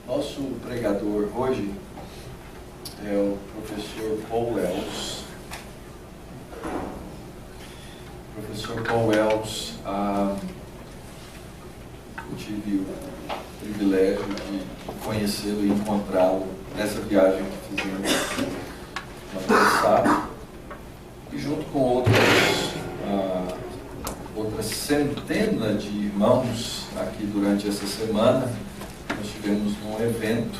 Nosso pregador hoje é o professor Paul Wells. O professor Paul Wells, eu tive o privilégio de conhecê-lo e encontrá-lo nessa viagem que fizemos no ano passado, e junto com outras centenas de irmãos aqui durante essa semana, nós tivemos um evento,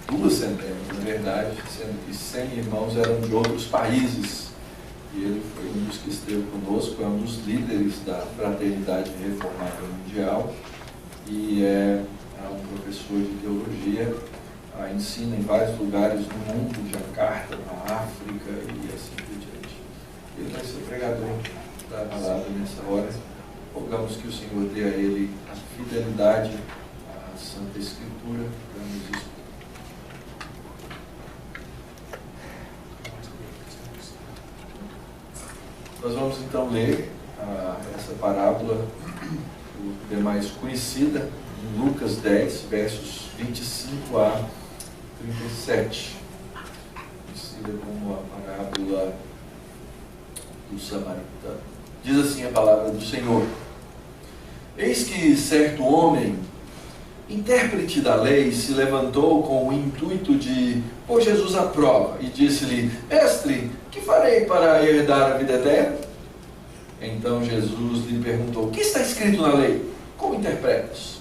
duas centenas, na verdade, sendo que 100 irmãos eram de outros países. E ele foi um dos que esteve conosco, é um dos líderes da Fraternidade Reformada Mundial e é um professor de teologia, ensina em vários lugares do mundo, Jacarta, na África e assim por diante. Ele vai ser pregador da palavra nessa hora. Rogamos que o Senhor dê a ele a fidelidade à Santa Escritura para nos explicar. Nós vamos então ler essa parábola, por demais conhecida, em Lucas 10, versos 25 a 37, conhecida como a parábola do samaritano. Diz assim a palavra do Senhor: Eis que certo homem, intérprete da lei, se levantou com o intuito de pôr Jesus à prova e disse-lhe: Mestre, que farei para herdar a vida eterna? Então Jesus lhe perguntou: que está escrito na lei? Como interpretas?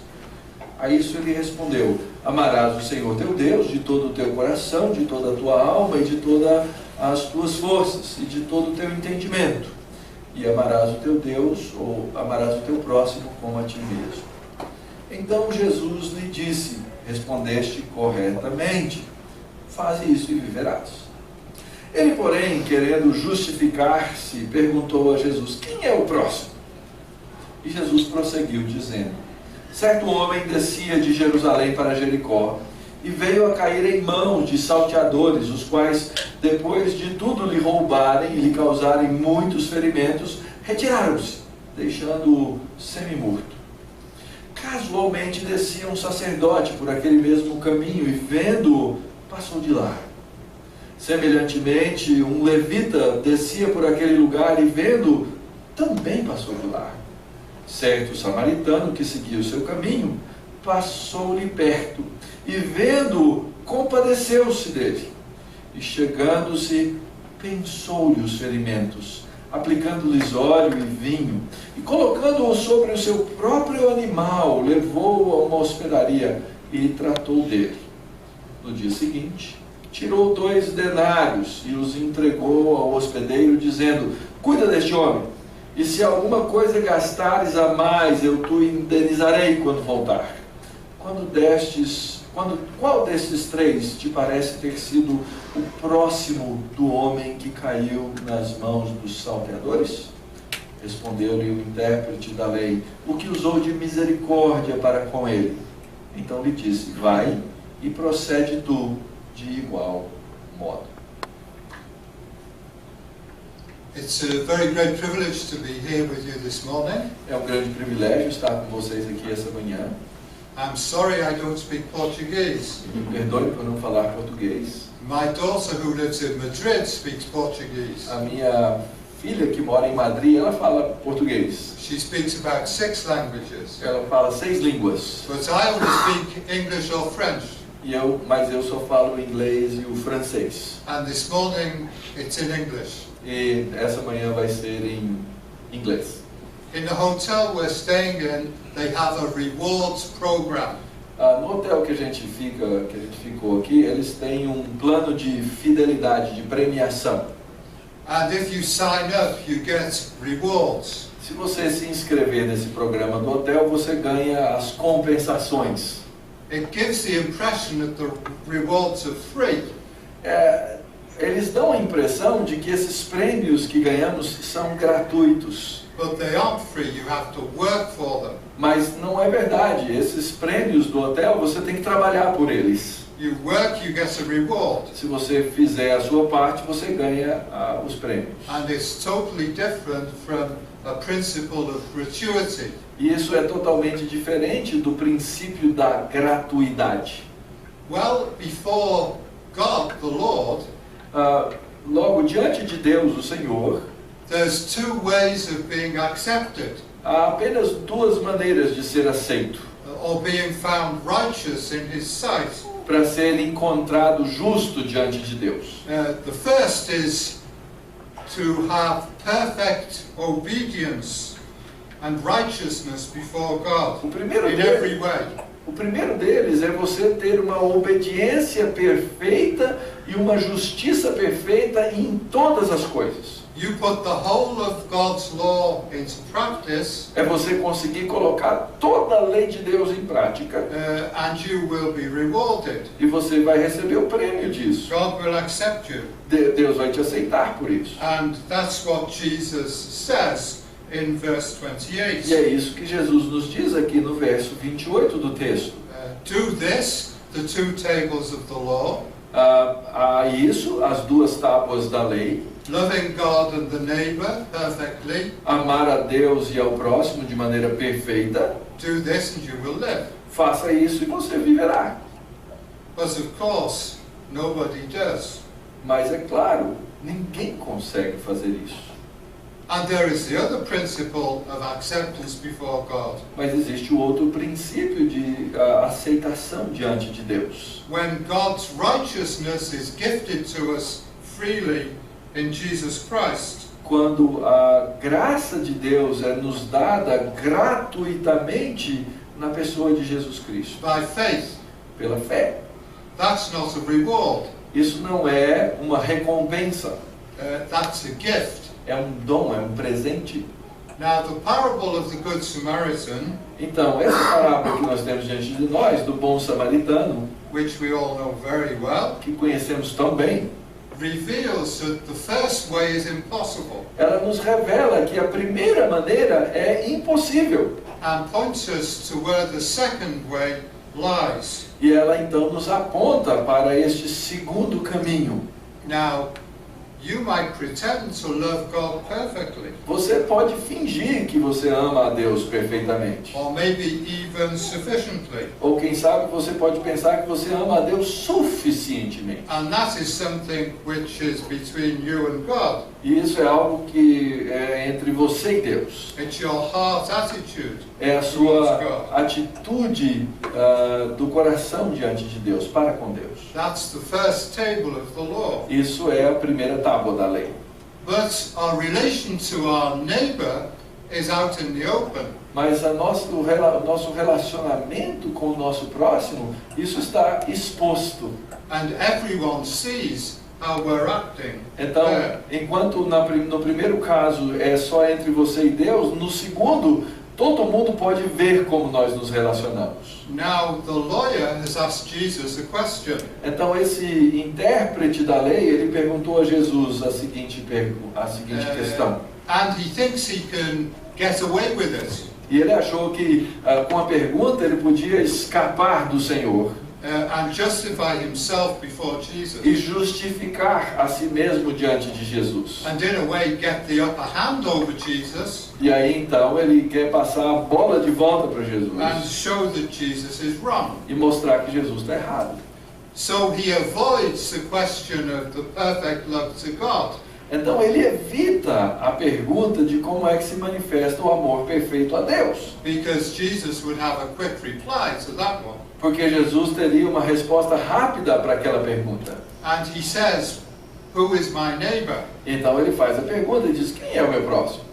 A isso ele respondeu: amarás o Senhor teu Deus de todo o teu coração, de toda a tua alma e de todas as tuas forças e de todo o teu entendimento, e amarás o teu Deus, ou amarás o teu próximo como a ti mesmo. Então Jesus lhe disse: respondeste corretamente, faze isso e viverás. Ele, porém, querendo justificar-se, perguntou a Jesus: quem é o próximo? E Jesus prosseguiu dizendo: certo homem descia de Jerusalém para Jericó e veio a cair em mãos de salteadores, os quais, depois de tudo lhe roubarem e lhe causarem muitos ferimentos, retiraram-se, deixando-o semi-morto. Casualmente descia um sacerdote por aquele mesmo caminho e, vendo-o, passou de largo. Semelhantemente, um levita descia por aquele lugar e, vendo-o, também passou de largo. Certo samaritano que seguia o seu caminho passou-lhe perto e, vendo-o, compadeceu-se dele. E, chegando-se, pensou-lhe os ferimentos, aplicando-lhes óleo e vinho, e colocando-o sobre o seu próprio animal, levou-o a uma hospedaria e tratou dele. No dia seguinte, tirou 2 denários e os entregou ao hospedeiro, dizendo: cuida deste homem, e se alguma coisa gastares a mais, eu te indenizarei quando voltar. Qual destes 3 te parece ter sido o próximo do homem que caiu nas mãos dos salteadores? Respondeu-lhe o intérprete da lei: o que usou de misericórdia para com ele. Então lhe disse: vai e procede tu de igual modo. It's a very great privilege to be here with you this morning. É um grande privilégio estar com vocês aqui essa manhã. I'm sorry I don't speak Portuguese. Me perdoe por não falar português. My daughter who lives in Madrid speaks Portuguese. A minha filha que mora em Madrid, ela fala português. She speaks about 6 languages. Ela fala 6 línguas. But I only speak English or French. Mas eu só falo o inglês e o francês. And this morning it's in English. E essa manhã vai ser em inglês. In the hotel we're staying in, they have a rewards program. No hotel que a gente ficou aqui, eles têm um plano de fidelidade, de premiação. And if you sign up, you get rewards. Se você se inscrever nesse programa do hotel, você ganha as compensações. it gives the impression that the rewards are free. Eles dão a impressão de que esses prêmios que ganhamos são gratuitos. But they aren't free, you have to work for them. Mas não é verdade. Esses prêmios do hotel, você tem que trabalhar por eles. You work, you get a reward. Se você fizer a sua parte, você ganha os prêmios. And it's totally different from a principle of gratuity. E isso é totalmente diferente do princípio da gratuidade. Well, before God, the Lord, Logo diante de Deus, o Senhor, there's two ways of being accepted, há apenas duas maneiras de ser aceito. or being found righteous in His sight. Para ser encontrado justo diante de Deus. The first is to have perfect obedience and righteousness before God O primeiro in deles- every way. O primeiro deles é você ter uma obediência perfeita e uma justiça perfeita em todas as coisas. You put the whole of God's law into practice, É você conseguir colocar toda a lei de Deus em prática and you will be rewarded. e você vai receber o prêmio disso. God will accept you. Deus vai te aceitar por isso. And that's what Jesus says in verse 28. E é isso que Jesus nos diz aqui no verso 28 do texto. Do this, the two tables of the law, Há isso, as duas tábuas da lei, loving God and the neighbor perfectly. amar a Deus e ao próximo de maneira perfeita. Do this and you will live. Faça isso e você viverá. But of course, nobody does. Mas é claro, ninguém consegue fazer isso. And there is the other principle of acceptance before God. Mas existe o outro princípio de aceitação diante de Deus. When God's righteousness is gifted to us freely in Jesus Christ, Quando a graça de Deus é nos dada gratuitamente na pessoa de Jesus Cristo, by faith, pela fé. that's not a reward. Isso não é uma recompensa, That's a gift. é um dom, é um presente. Now, the parable of the Good Samaritan, Então, essa parábola que nós temos diante de nós, do bom samaritano, which we all know very well, que conhecemos tão bem, reveals that the first way is impossible ela nos revela que a primeira maneira é impossível. and points us to where the second way lies. E ela então nos aponta para este segundo caminho. Now, you might pretend to love God perfectly, Você pode fingir que você ama a Deus perfeitamente. or maybe even sufficiently. Ou quem sabe você pode pensar que você ama a Deus suficientemente. And that is something which is between you and God. E isso é algo que é entre você e Deus. It's your heart attitude. É a sua atitude do coração diante de Deus, para com Deus. That's the first table of the law. Isso é a primeira tábua da lei. But our relation to our neighbor is out in the open. Mas o nosso relacionamento com o nosso próximo, isso está exposto. And everyone sees how we're acting. Então, there. enquanto no primeiro caso é só entre você e Deus, no segundo, todo mundo pode ver como nós nos relacionamos. Now, the lawyer has asked Jesus a question. Então, esse intérprete da lei, ele perguntou a Jesus a seguinte questão. And he thinks he can get away with it. E ele achou que com a pergunta ele podia escapar do Senhor And justify himself before Jesus. e justificar a si mesmo diante de Jesus. And in a way get the upper hand over Jesus E aí então ele quer passar a bola de volta para and Jesus show that Jesus is wrong. e mostrar que Jesus está errado. So he avoids the question of the perfect love to God. Então ele evita a pergunta de como é que se manifesta o amor perfeito a Deus. Because Jesus would have a quick reply to that one. Porque Jesus teria uma resposta rápida para aquela pergunta. And he says, who is my neighbor? Então ele faz a pergunta e diz, quem é o meu próximo?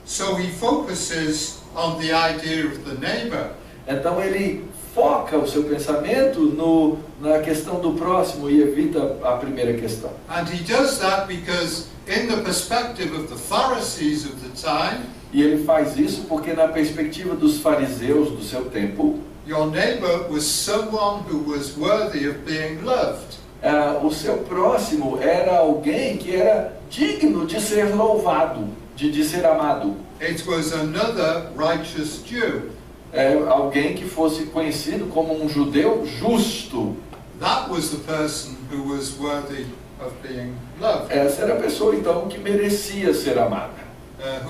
So he focuses on the idea of the neighbor. Então ele foca o seu pensamento na questão do próximo e evita a primeira questão. And he does that because in the perspective of the Pharisees of the time, E ele faz isso porque na perspectiva dos fariseus do seu tempo, Your neighbor was someone who was worthy of being loved. O seu próximo era alguém que era digno de ser louvado, de ser amado. It was another righteous Jew. Alguém que fosse conhecido como um judeu justo. That was the person who was worthy of being loved. Essa era a pessoa, então, que merecia ser amada.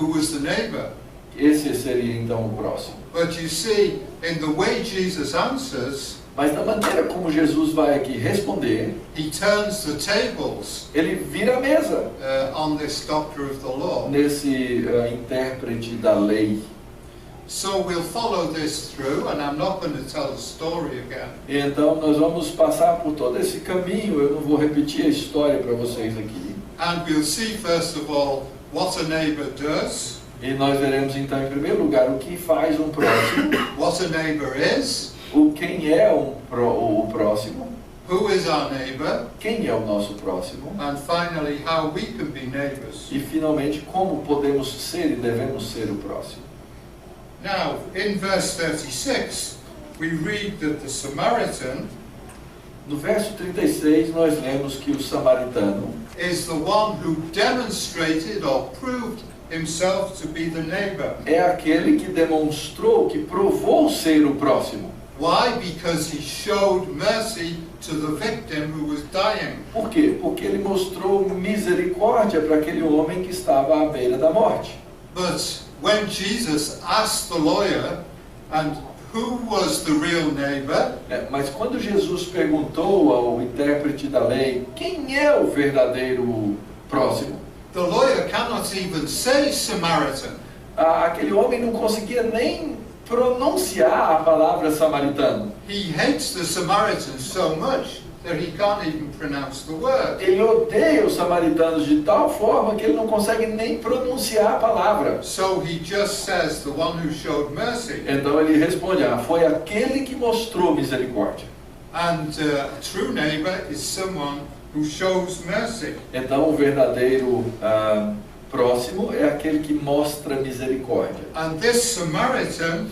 Who was the neighbor? Esse seria, então, o próximo. But you see, in the way Jesus answers, Mas da maneira como Jesus vai aqui responder, he turns the tables ele vira a mesa on this doctor of the law. nesse intérprete da lei. So we'll follow this through, and I'm not going to tell the story again. Então nós vamos passar por todo esse caminho, eu não vou repetir a história para vocês aqui. And we'll see, first of all, what a neighbor does, E nós veremos então, em primeiro lugar, o que faz um próximo, what a neighbor is, quem é o próximo, who is our neighbor, quem é o nosso próximo, and finally, how we can be neighbors. e finalmente como podemos ser e devemos ser o próximo. Now, in verse 36, we read that the Samaritan No verso 36 nós lemos que o samaritano is the one who demonstrated or proved himself to be the neighbor. é aquele que demonstrou, que provou ser o próximo. Why? Because he showed mercy to the victim who was dying. Por quê? Porque ele mostrou misericórdia para aquele homem que estava à beira da morte. But when Jesus asked the lawyer, and who was the real neighbor? Mas quando Jesus perguntou ao intérprete da lei, quem é o verdadeiro próximo? The lawyer cannot even say Samaritan. Aquele homem não conseguia nem pronunciar a palavra samaritano. He hates the Samaritans so much that he can't even pronounce the word. Ele odeia os samaritanos de tal forma que ele não consegue nem pronunciar a palavra. So he just says the one who showed mercy. Então ele responde, foi aquele que mostrou misericórdia. And a true neighbor is someone who shows mercy. Então o verdadeiro próximo é aquele que mostra misericórdia. And this Samaritan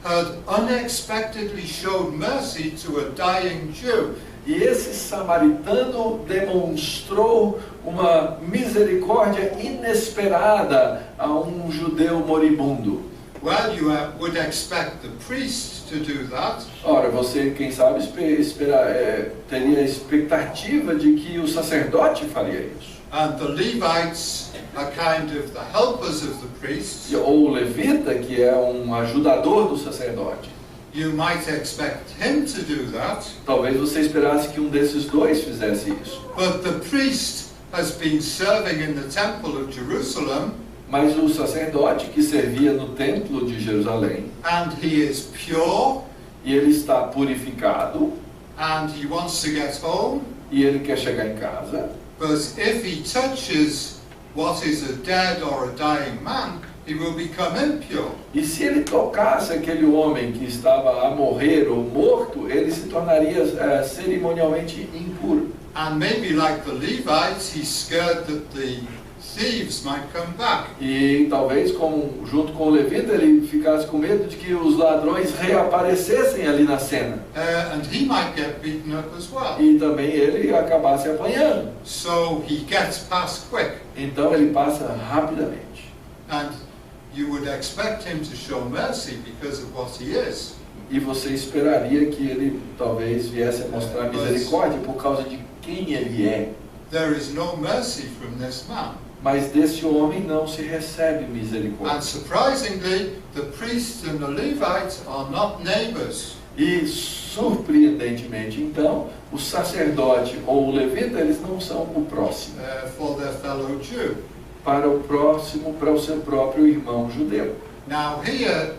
had unexpectedly showed mercy to a dying Jew. E esse samaritano demonstrou uma misericórdia inesperada a um judeu moribundo. Well, you would expect the priest to do that. Ora, você, quem sabe, teria a expectativa de que o sacerdote faria isso. And the Levites are kind of the helpers of the priests. Ou o levita, que é um ajudador do sacerdote. You might expect him to do that. Talvez você esperasse que um desses dois fizesse isso. But the priest has been serving in the temple of Jerusalem. Mas o sacerdote que servia no templo de Jerusalém, And he is pure. e ele está purificado, And he wants to get home. e ele quer chegar em casa. But if he touches what is a dead or a dying man, he will become impure. E se ele tocasse aquele homem que estava a morrer ou morto, ele se tornaria cerimonialmente impuro. And maybe like the Levites, he's scared that the thieves might come back. E talvez, junto com o levita, ele ficasse com medo de que os ladrões reaparecessem ali na cena. And he might get beaten up as well. E também ele acabasse apanhando. So he gets past quick. Então ele passa rapidamente. And you would expect him to show mercy because of what he is. E você esperaria que ele talvez viesse a mostrar misericórdia por causa de quem ele é. There is no mercy from this man. Mas desse homem não se recebe misericórdia. And surprisingly, the priests and the Levites are not neighbors. E surpreendentemente, então, o sacerdote ou o levita, eles não são o próximo. For their fellow Jew. Para o próximo, para o seu próprio irmão judeu. Now here,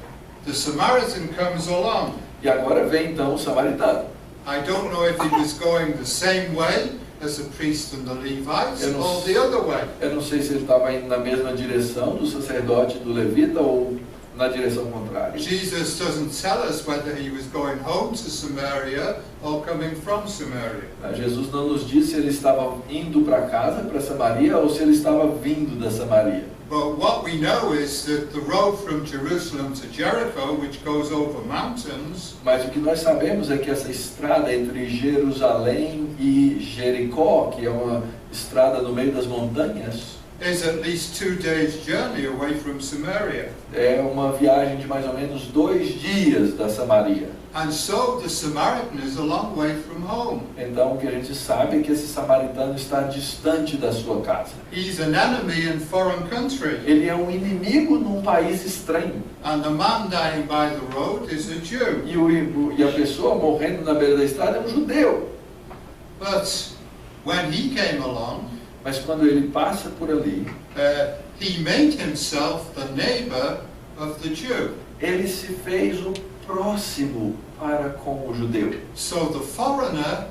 the Samaritan comes along. E agora vem então o samaritano. I don't know if he was going the same way as the priest and the Levites Eu não- or the other way. Eu não sei se ele estava indo na mesma direção do sacerdote e do levita ou na direção contrária. Jesus doesn't tell us whether he was going home to Samaria or coming from Samaria. Jesus não nos diz se ele estava indo para casa, para Samaria, ou se ele estava vindo da Samaria. But what we know is that the road from Jerusalem to Jericho, which goes over mountains, Mas o que nós sabemos é que essa estrada entre Jerusalém e Jericó, que é uma estrada no meio das montanhas, is at least 2 days' journey away from Samaria. é uma viagem de mais ou menos 2 dias da Samaria. And so the Samaritan is a long way from home. Então o que a gente sabe é que esse samaritano está distante da sua casa. He's an enemy in foreign country. Ele é um inimigo num país estranho. And the man dying by the road is a Jew. E a pessoa morrendo na beira da estrada é um judeu. But when he came along, Mas quando ele passa por ali, he made himself the neighbor of the Jew. ele se fez o próximo para com o judeu. So the foreigner,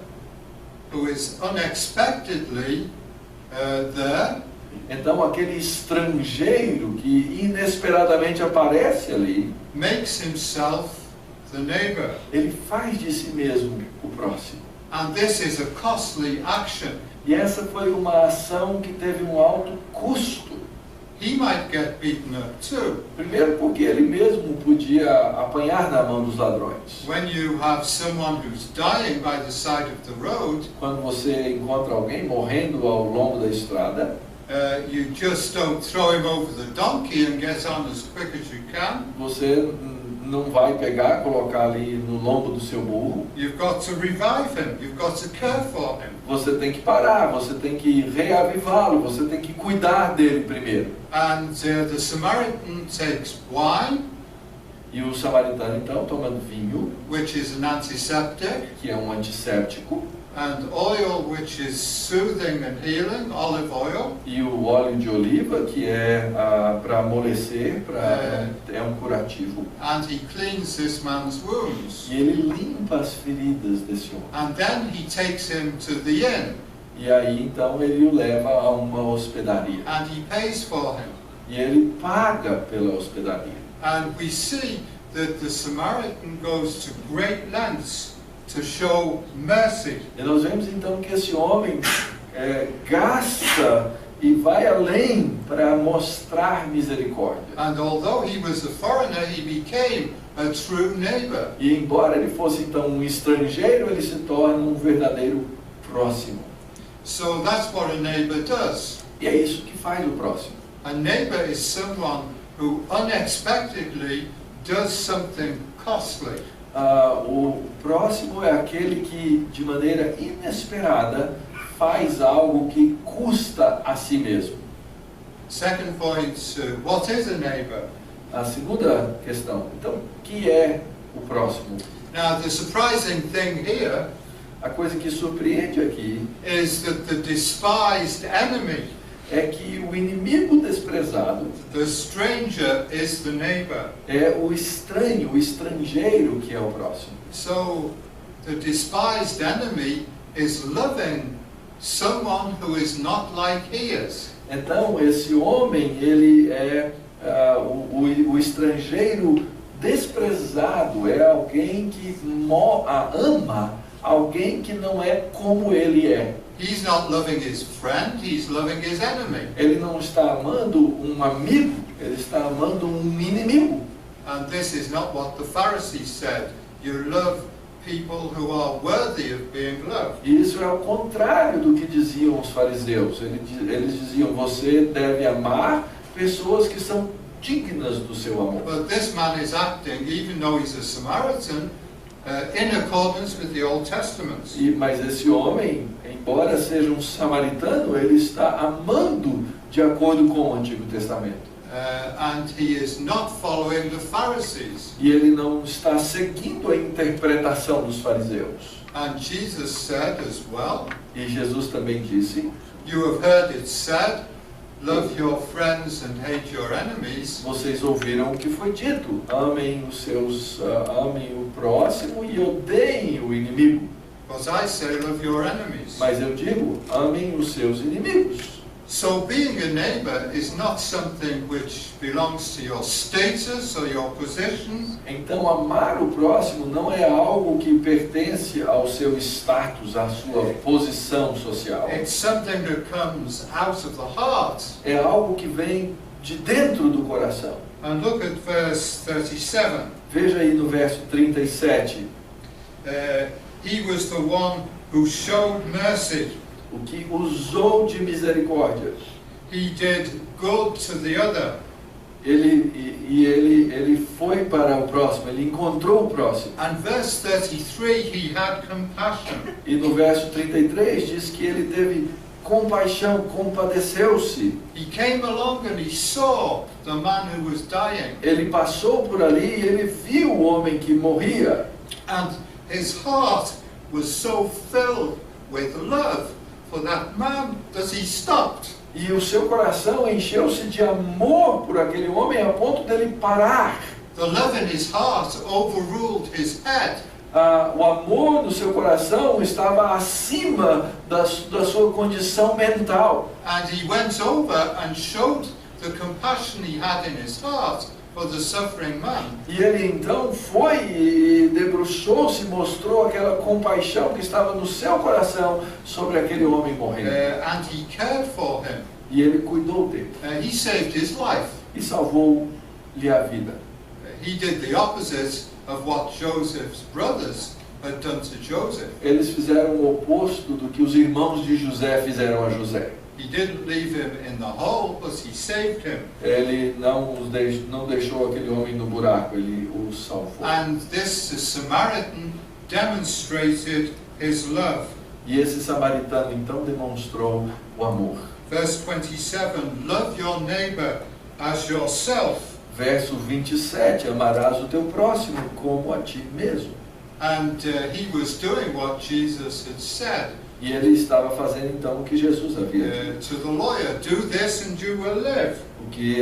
who is unexpectedly there, Então aquele estrangeiro que inesperadamente aparece ali, makes himself the neighbor. ele faz de si mesmo o próximo. And this is a costly action. E essa foi uma ação que teve um alto custo. He might get beaten up too. Primeiro porque ele mesmo podia apanhar na mão dos ladrões. When you have someone who's dying by the side of the road, Quando você encontra alguém morrendo ao longo da estrada, you just don't throw him over the donkey and get on as quick as you can. você não vai pegar, colocar ali no lombo do seu burro. You've got to revive him. You've got to care for him. Você tem que parar, você tem que reavivá-lo, você tem que cuidar dele primeiro. And the Samaritan takes wine, E o samaritano então toma vinho, which is an antiseptic, que é um antisséptico, and oil, which is soothing and healing, olive oil. e o óleo de oliva, que é para amolecer, é um curativo. And he cleans this man's wounds. E ele limpa as feridas desse homem. And then he takes him to the inn, E aí então ele o leva a uma hospedaria. and he pays for him. E ele paga pela hospedaria. And we see that the Samaritan goes to great lengths to show mercy. E nós vemos então que esse homem gasta e vai além para mostrar misericórdia. And although he was a foreigner, he became a true neighbor. E embora ele fosse então um estrangeiro, ele se torna um verdadeiro próximo. So that's what a neighbor does. E é isso que faz o próximo. A neighbor is someone who unexpectedly does something costly. O próximo é aquele que, de maneira inesperada, faz algo que custa a si mesmo. Second point, what is a neighbor? A segunda questão, então, o que é o próximo? Now, the surprising thing here A coisa que surpreende aqui is that the despised enemy, é que o inimigo desprezado the stranger, is the neighbor. é o estranho, o estrangeiro que é o próximo. So, the despised enemy is loving someone who is not like he is. Então, esse homem, ele é o estrangeiro desprezado, é alguém que ama alguém que não é como ele é. He's not loving his friend, he's loving his enemy. Ele não está amando um amigo, ele está amando um inimigo. And this is not what the Pharisees said. You love people who are worthy of being loved. E isso é o contrário do que diziam os fariseus. Eles diziam, você deve amar pessoas que são dignas do seu amor. But this man is acting, even though he's a Samaritan, in accordance with the Old Testament. Mas esse homem, embora seja um samaritano, ele está amando de acordo com o Antigo Testamento. And he is not following the Pharisees. E ele não está seguindo a interpretação dos fariseus. And Jesus said as well, E Jesus também disse, you have heard it said, love your friends and hate your enemies. vocês ouviram o que foi dito, amem o próximo e odeiem o inimigo. But I say, love your enemies. Mas eu digo, amem os seus inimigos. So being a neighbor is not something which belongs to your status or your position. Então, amar o próximo não é algo que pertence ao seu status, à sua posição social. It's something that comes out of the heart. É algo que vem de dentro do coração. And look at verse 37. Veja aí no verso 37. He was the one who showed mercy. O que usou de misericórdia. He did good to the other. Ele foi para o próximo, ele encontrou o próximo. And verse 33, he had compassion. E no verso 33 diz que ele teve compaixão, compadeceu-se. He came along and he saw the man who was dying. Ele passou por ali e ele viu o homem que morria. And his heart was so filled with love for that man that he stopped. E o seu coração encheu-se de amor por aquele homem a ponto dele parar. The love in his heart overruled his head. O amor do seu coração estava acima da sua condição mental. And he went over and showed the compassion he had in his heart for the suffering man. E ele então foi e debruçou-se, mostrou aquela compaixão que estava no seu coração sobre aquele homem morrendo. And he cared for him. E ele cuidou dele. He saved his life. E salvou-lhe a vida. He did the opposite of what Joseph's brothers had done to Joseph. Eles fizeram o oposto do que os irmãos de José fizeram a José. He didn't leave him in the hole, but he saved him. Ele não deixou aquele homem no buraco, ele o salvou. And this Samaritan demonstrated his love. E esse samaritano então demonstrou o amor. Verse 27, love your neighbor as yourself. Verso 27, amarás o teu próximo como a ti mesmo. And he was doing what Jesus had said. E ele estava fazendo então o que Jesus havia dito. To the lawyer, do this and you will live. O que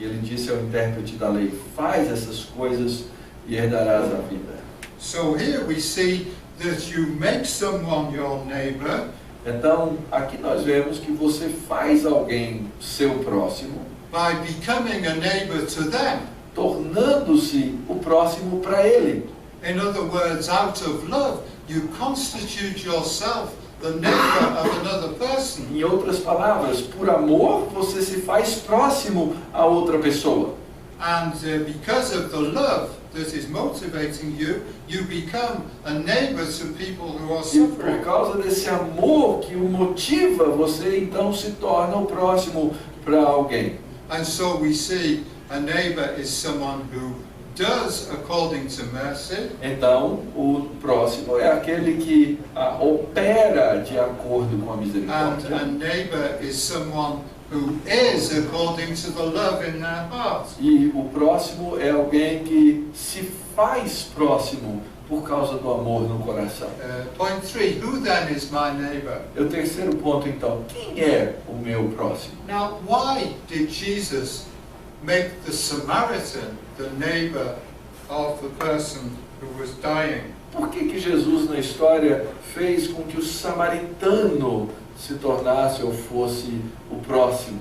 ele disse ao intérprete da lei: faz essas coisas e herdarás a vida. So here we see that you make someone your neighbor. Então, aqui nós vemos que você faz alguém seu próximo By becoming a neighbor to them. Tornando-se o próximo para ele. In other words, out of love, you constitute yourself the neighbor of another person. Em outras palavras, por amor, você se faz próximo a outra pessoa. And because of the love that is motivating you, you become a neighbor to people who are E suffering. por causa desse amor que o motiva, você então se torna o próximo para alguém. And so we see a neighbor is someone who does according to mercy. Então, o próximo é aquele que opera de acordo com a And misericórdia. a neighbor is someone who is according to the love in their heart. E o próximo é alguém que se faz próximo por causa do amor no coração. Point 3, who then is my neighbor? E o terceiro ponto, então, quem é o meu próximo? Now, why did Jesus make the Samaritan the neighbor of the person who was dying? Por que Jesus na história fez com que o samaritano se tornasse ou fosse o próximo?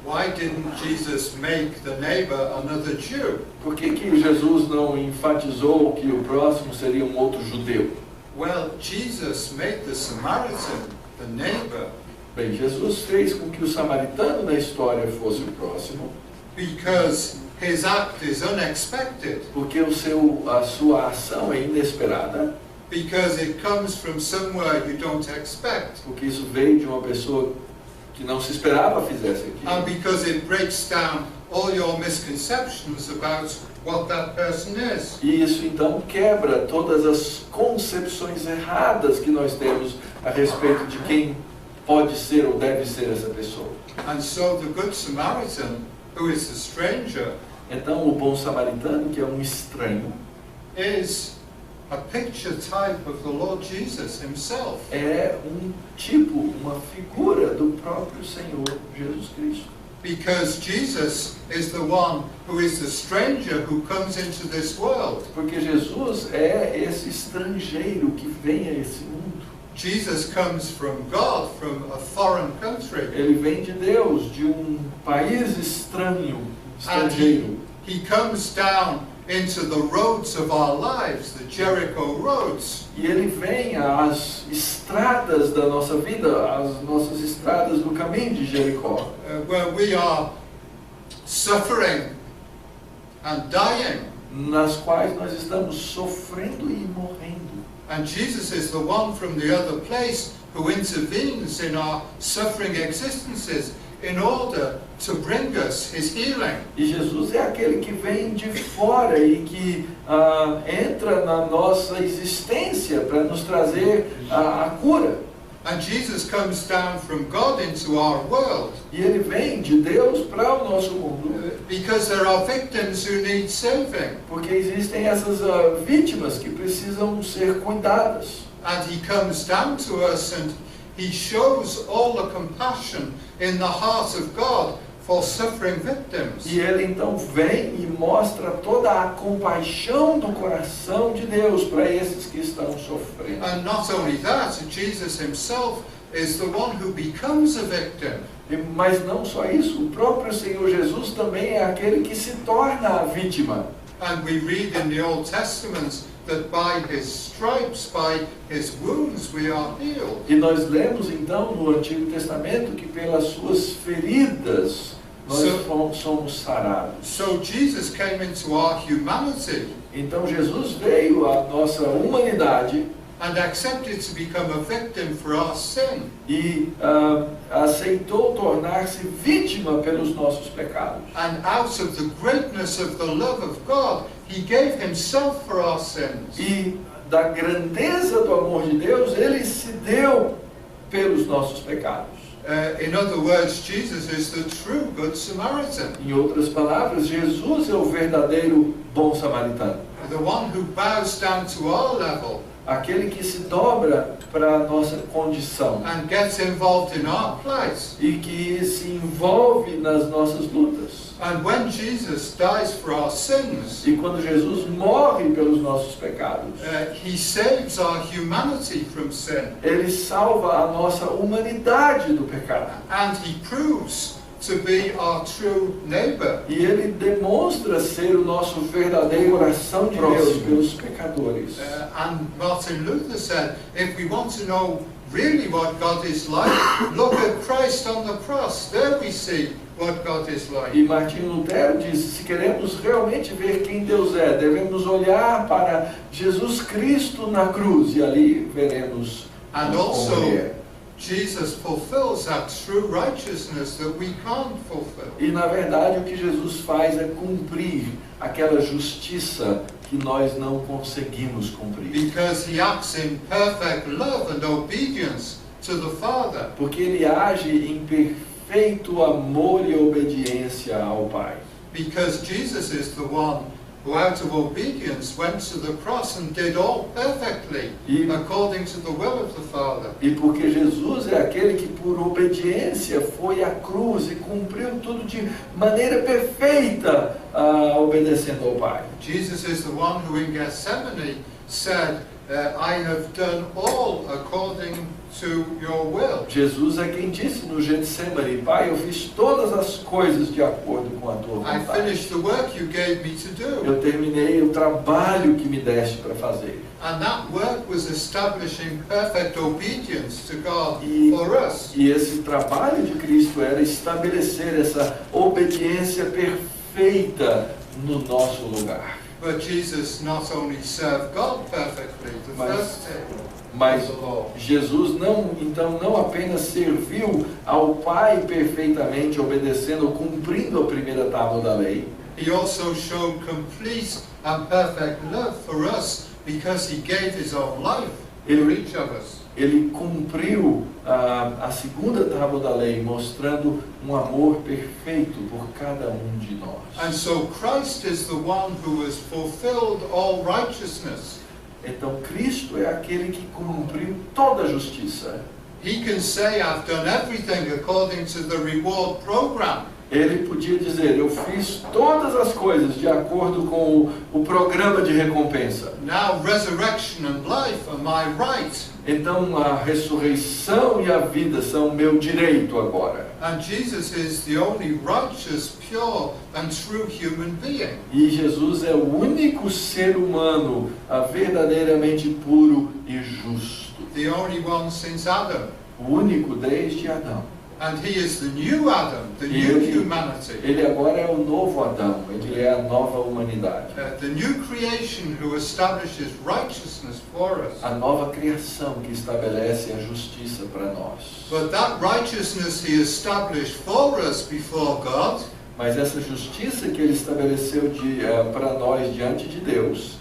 Why didn't Jesus make the neighbor another Jew? Por que Jesus não enfatizou que o próximo seria um outro judeu? Well, Jesus made the Samaritan the neighbor Bem, Jesus fez com que o samaritano na história fosse o próximo, because his act is unexpected, porque a sua ação é inesperada, because it comes from somewhere you don't expect, porque isso veio de uma pessoa que não se esperava fizesse and aquilo. because it breaks down all your misconceptions about what that person is. E isso então quebra todas as concepções erradas que nós temos a respeito de quem pode ser ou deve ser essa pessoa. And so the Good Samaritan, who is a stranger, Então o bom samaritano, que é um estranho, is a picture type of the Lord Jesus himself. é um tipo, uma figura do próprio Senhor Jesus Cristo. Because Jesus is the one who is the stranger who comes into this world. Porque Jesus é esse estrangeiro que vem a esse mundo. Jesus comes from God, from a foreign country. Ele vem de Deus, de um país estranho, And estrangeiro. he comes down into the roads of our lives, the Jericho roads. E Ele vem às estradas da nossa vida, às nossas estradas do caminho de Jericó, Where we are suffering and dying. nas quais nós estamos sofrendo e morrendo. And Jesus is the one from the other place who intervenes in our suffering existences in order to bring us His healing. E Jesus é aquele que vem de fora e que entra na nossa existência para nos trazer a cura. And Jesus comes down from God into our world E Ele vem de Deus para o nosso mundo, because there are victims who need saving. porque existem essas vítimas que precisam ser cuidadas. And He comes down to us and He shows all the compassion in the heart of God for suffering victims. E Ele então vem e mostra toda a compaixão do coração de Deus para esses que estão sofrendo. And not only that, Jesus Himself is the one who becomes a victim. Mas não só isso, o próprio Senhor Jesus também é aquele que se torna a vítima. And we read in the Old Testament that by His stripes, by His wounds, we are healed. E nós lemos então no Antigo Testamento que pelas suas feridas nós somos sarados. So Jesus came into our humanity Então Jesus veio à nossa humanidade and accepted to become a victim for our sin. e aceitou tornar-se vítima pelos nossos pecados. And out of the greatness of the love of God, He gave Himself for our sins. E da grandeza do amor de Deus, Ele se deu pelos nossos pecados. In other words, Jesus is the true Good Samaritan, Em outras palavras, Jesus é o verdadeiro bom samaritano. the one who bows down to our level Aquele que se dobra para a nossa condição and gets involved in our plight. e que se envolve nas nossas lutas. And when Jesus dies for our sins, E quando Jesus morre pelos nossos pecados, He saves our humanity from sin. Ele salva a nossa humanidade do pecado. And He proves to be our true neighbor. E Ele demonstra ser o nosso verdadeiro coração de Deus pelos pecadores. And Martin Luther said, if we want to know really what God is like, look at Christ on the cross. There we see what God is like. E Martinho Lutero disse, se queremos realmente ver quem Deus é, devemos olhar para Jesus Cristo na cruz, e ali veremos And como also, Ele é. Jesus fulfills that true righteousness that we can't fulfill. E na verdade o que Jesus faz é cumprir aquela justiça que nós não conseguimos cumprir. Because He acts in perfect love and obedience to the Father. Porque Ele age em perfeito amor e obediência ao Pai. Because Jesus is the one who out of obedience went to the cross and did all perfectly according to the will of the Father. E porque Jesus é aquele que por obediência foi à cruz e cumpriu tudo de maneira perfeita, obedecendo ao Pai. Jesus is the one who in Gethsemane said, I have done all according to your will. Jesus é quem disse no Getsemane, Pai, eu fiz todas as coisas de acordo com a tua I vontade. finished the work you gave me to do. Eu terminei o trabalho que me deste para fazer. And that work was establishing perfect obedience to God for us. E esse trabalho de Cristo era estabelecer essa obediência perfeita no nosso lugar. But Jesus not only served God perfectly, the first Mas of the law, Jesus não apenas serviu ao Pai perfeitamente, obedecendo, cumprindo a primeira tábua da lei. He also showed complete and perfect love for us because He gave His own life for each of us. Ele cumpriu a segunda tábua da lei, mostrando um amor perfeito por cada de nós. And so Christ is the one who has fulfilled all righteousness. Então Cristo é aquele que cumpriu toda a justiça. He can say, I've done everything according to the reward program. Ele podia dizer, eu fiz todas as coisas de acordo com o programa de recompensa. Now resurrection and life are my right. Então a ressurreição e a vida são meu direito agora. And Jesus is the only righteous, pure and true human being. E Jesus é o único ser humano verdadeiramente puro e justo. The only one since Adam. O único desde Adão. And he is the new Adam, the E new humanity. ele agora é o novo Adão, ele é a nova humanidade. The new creation who establishes righteousness for us. A nova criação que estabelece a justiça para nós. But that righteousness he established for us before God, Mas essa justiça que ele estabeleceu para nós diante de Deus,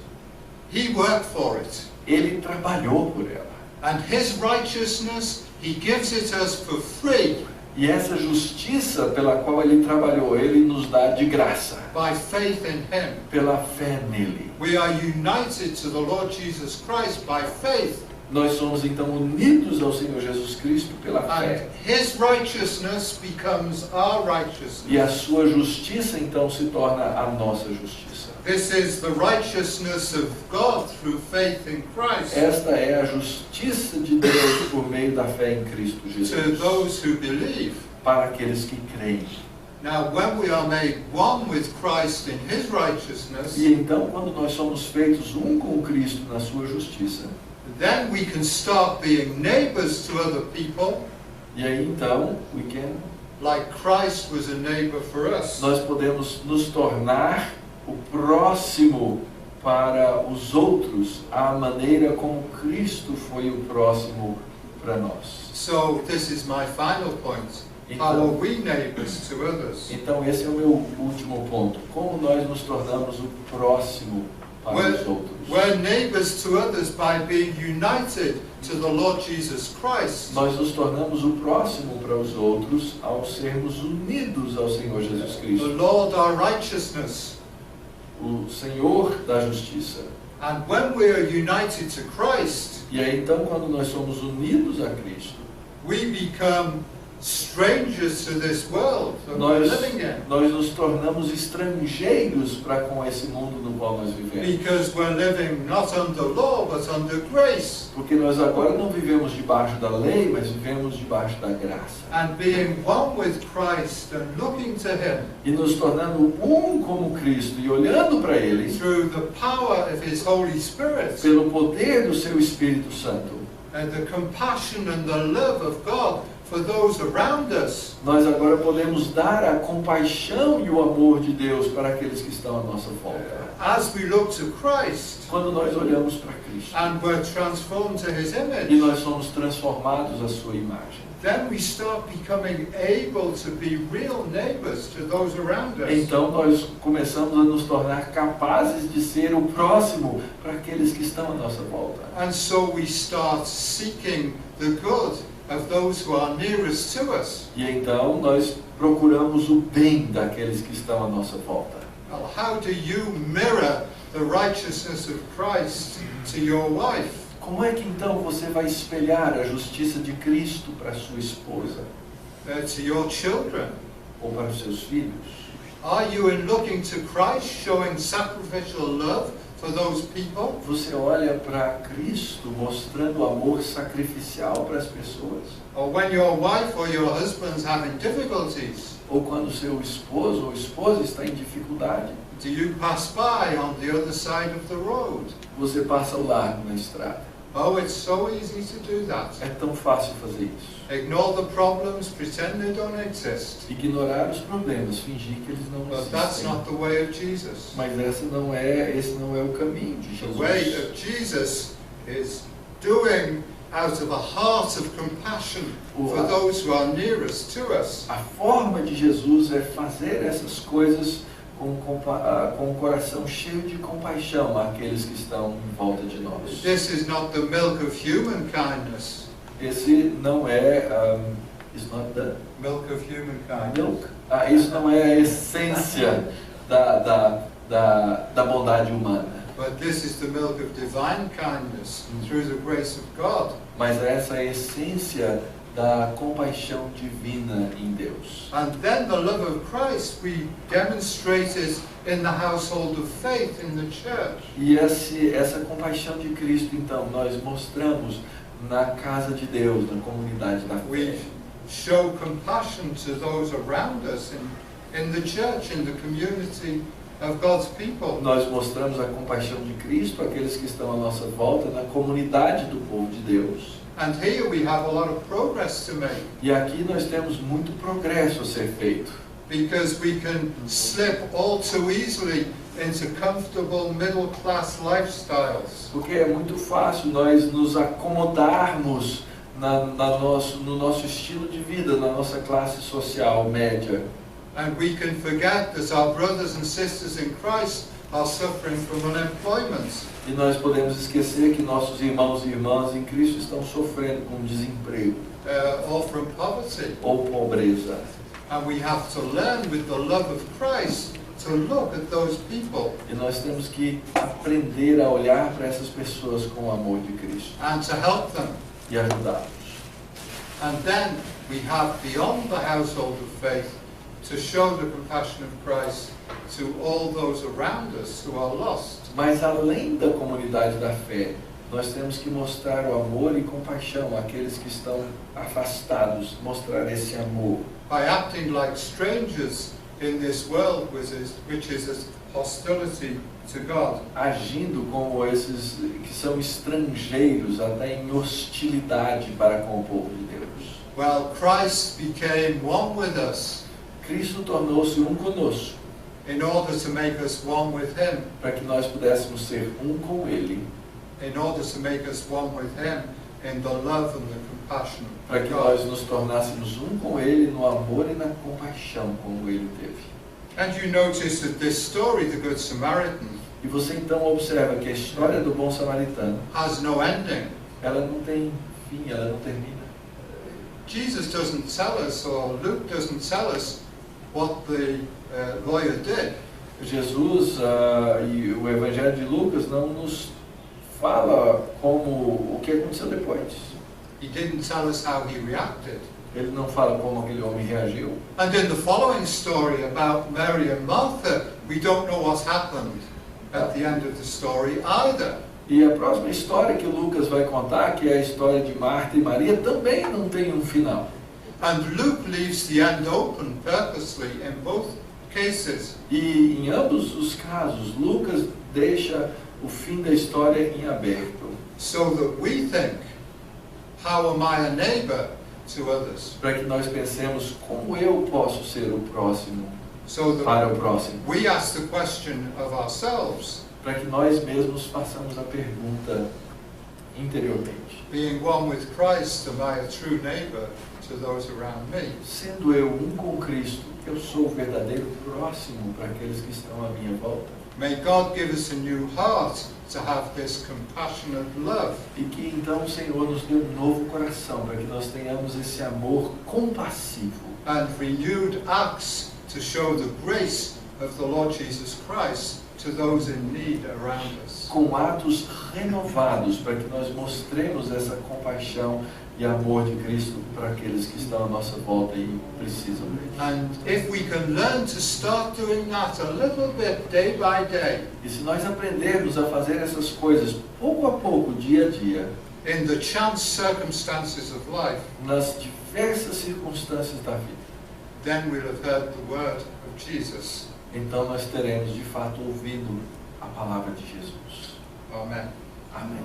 he worked for it. ele trabalhou por ela. And his righteousness, he gives it us for free. E essa justiça pela qual ele trabalhou, ele nos dá de graça, By faith in him. pela fé nele. We are united to the Lord Jesus Christ by faith. Nós somos então unidos ao Senhor Jesus Cristo pela And fé. his righteousness becomes our righteousness. E a sua justiça então se torna a nossa justiça. This is the righteousness of God through faith in Christ Esta é a justiça de Deus por meio da fé em Cristo to Jesus, those who believe. para aqueles que creem. Now, when we are made one with Christ in his righteousness, E então, quando nós somos feitos um com Cristo na sua justiça, then we can start being neighbors to other people, e aí então like Christ was a neighbor for us. nós podemos nos tornar o próximo para os outros, à maneira como Cristo foi o próximo para nós. So, this is my final point. How are we neighbors to others? Então esse é o meu último ponto. Como nós nos tornamos o próximo para os outros? We're neighbors to others by being united to the Lord Jesus Christ. Nós nos tornamos o próximo para os outros ao sermos unidos ao Senhor Jesus The Cristo, Lord our righteousness. o Senhor da justiça. And when we are united to Christ, E aí então, quando nós somos unidos a Cristo, we become strangers to this world that we're living in. nós nos tornamos estrangeiros para com esse mundo no qual nós vivemos. Because we're living not under law but under grace. Porque nós agora não vivemos debaixo da lei, mas vivemos debaixo da graça. And being one with Christ and looking to him E nos tornando um como Cristo e olhando para Ele through the power of his Holy Spirit pelo poder do seu Espírito Santo. and the compassion and the love of God for those around us. Nós agora podemos dar a compaixão e o amor de Deus para aqueles que estão à nossa volta. As we look to Christ Quando nós olhamos para Cristo and we're transformed to his e image, nós somos transformados à sua imagem, then we start becoming able to be real neighbors to those around us. então nós começamos a nos tornar capazes de ser o próximo para aqueles que estão à nossa volta. And so we start seeking the good of those who are nearest to us. E então nós procuramos o bem daqueles que estão à nossa volta. Well, how do you mirror the righteousness of Christ to your wife? Como é que então você vai espelhar a justiça de Cristo para a sua esposa To your children? ou para os seus filhos? Are you in looking to Christ showing sacrificial love for those people? Você olha para Cristo mostrando amor sacrificial para as pessoas? Or when your wife or your husband's having difficulties, Ou quando seu esposo ou esposa está em dificuldade, do you pass by on the other side of the road? você passa ao largo na estrada? Oh, it's so easy to do that. É tão fácil fazer isso. Ignore the problems, pretend they don't exist. Ignorar os problemas, fingir que eles não But that's existem. not the way of Jesus. Mas esse não é o caminho de The way Jesus. of Jesus is doing out of a heart of compassion for those who are nearest to us. A forma de Jesus é fazer essas coisas com o coração cheio de compaixão àqueles que estão em volta de nós. This is not the milk of human kindness. Esse não é is not the Milk of human kindness. milk. Isso não é a essência da bondade humana. But this is the milk of divine kindness through the grace of God. Mas essa é a essência da compaixão divina em Deus. And then the love of Christ we demonstrated in the household of faith in the church. E essa compaixão de Cristo, então, nós mostramos na casa de Deus, na comunidade da We fé. show compassion to those around us in the church, in the community of God's people. Nós mostramos a compaixão de Cristo àqueles que estão à nossa volta, na comunidade do povo de Deus. And here we have a lot of progress to make, E aqui nós temos muito progresso a ser feito. because we can slip all too easily into comfortable middle class lifestyles. Porque é muito fácil nós nos acomodarmos no nosso estilo de vida, na nossa classe social média. And we can forget that our brothers and sisters in Christ are suffering from unemployment. E nós podemos esquecer que nossos irmãos e irmãs em Cristo estão sofrendo com desemprego Or from poverty. ou pobreza. And we have to learn with the love of Christ to look at those people E nós temos que aprender a olhar para essas pessoas com o amor de Cristo and to help them. e ajudá-los. And then we have beyond the household of faith to show the compassion of Christ to all those around us who are lost. Mas além da comunidade da fé, nós temos que mostrar o amor e compaixão àqueles que estão afastados, mostrar esse amor. By acting like strangers in this world which is as hostility to God. Agindo como esses que são estrangeiros, até em hostilidade para com o povo de Deus. Well, Christ became one with us Cristo tornou-se um conosco, in order to make us one with Him, para que nós pudéssemos ser um com Ele, in order to make us one with Him in the love and the compassion para of que God. nós nos tornássemos um com Ele no amor e na compaixão como Ele teve. And you notice that this story, the Good Samaritan, E você então observa que a história do bom samaritano, has no ending. ela não tem fim, ela não termina. Jesus doesn't tell us, or Luke doesn't tell us, what the lawyer did. Jesus e o Evangelho de Lucas não nos fala o que aconteceu depois. He didn't tell us how he reacted. Ele não fala como aquele homem reagiu. And in the following story about Mary and Martha, we don't know what happened at the end of the story either. E a próxima história que Lucas vai contar, que é a história de Marta e Maria, também não tem um final. And Luke leaves the end open purposely in both cases. E em ambos os casos, Lucas deixa o fim da história em aberto, So that we think, how am I a neighbor to others? para que nós pensemos como eu posso ser o próximo So that para o próximo, we ask the question of ourselves, para que nós mesmos façamos a pergunta interiormente. being one with Christ, am I a true neighbor to those around me? Sendo eu um com Cristo, eu sou o verdadeiro próximo para aqueles que estão à minha volta. May God give us a new heart to have this compassionate love. E que então o Senhor nos dê um novo coração, para que nós tenhamos esse amor compassivo And renewed acts to show the grace of the Lord Jesus Christ to those in need around us. com atos renovados, para que nós mostremos essa compaixão e amor de Cristo para aqueles que estão à nossa volta e precisam dele. And if we can learn to start doing that a little bit day by day, E se nós aprendermos a fazer essas coisas pouco a pouco, dia a dia, in the chance circumstances of life, nas diversas circunstâncias da vida, then we'll have heard the word of Jesus. então nós teremos de fato ouvido a palavra de Jesus. Amen. Amém.